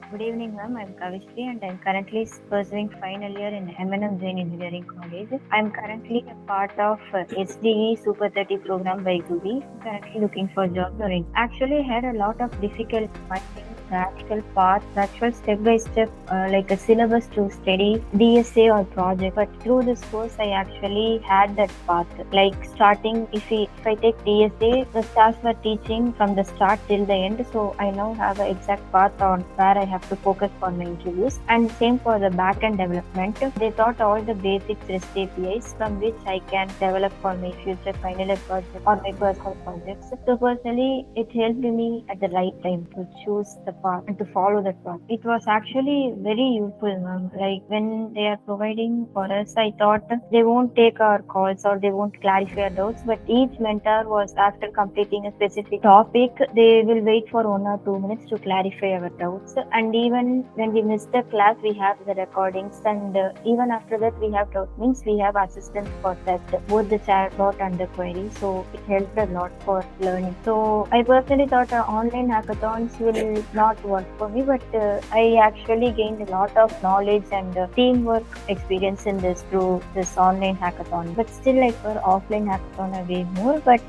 Good evening, ma'am. I'm Kavishri and I'm currently pursuing final year in M&M Jain Engineering College. I'm currently a part of SDE Super 30 program by GUVI. Currently looking for jobs or actually had a lot of difficulty finding the actual path, the actual step by step like a syllabus to study DSA or project. But through this course, I actually had that path. Like starting, if I take DSA, the staffs were teaching from the start till the end. So I now have an exact path on where I have to focus for my interviews. And same for the back-end development. They taught all the basics REST APIs from which I can develop for my future final year project or my personal projects. So personally, it helped me at the right time to choose the path and to follow that path. It was actually very useful, ma'am. Like when they are providing for us, I thought they won't take our calls or they won't clarify our doubts, but each mentor was after completing a specific topic, they will wait for 1 or 2 minutes to clarify our doubts. And even when we miss the class, we have the recordings, and even after that, we have doubt means we have assistance for that, both the chatbot and the query. So it helped a lot for learning. So I personally thought online hackathons will not work for me, but I actually gained a lot of knowledge and teamwork experience in this through this online hackathon. But still, like for offline hackathon, I way more. But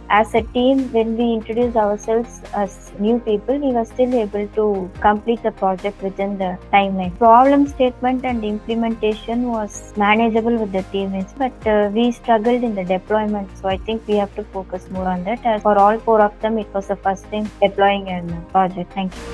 as a team, when we introduced ourselves as new people, we were still able to complete the project within the timeline. Problem statement and implementation was manageable with the teammates, but we struggled in the deployment. So I think we have to focus more on that. As for all four of them, it was the first time deploying a project. Thank you.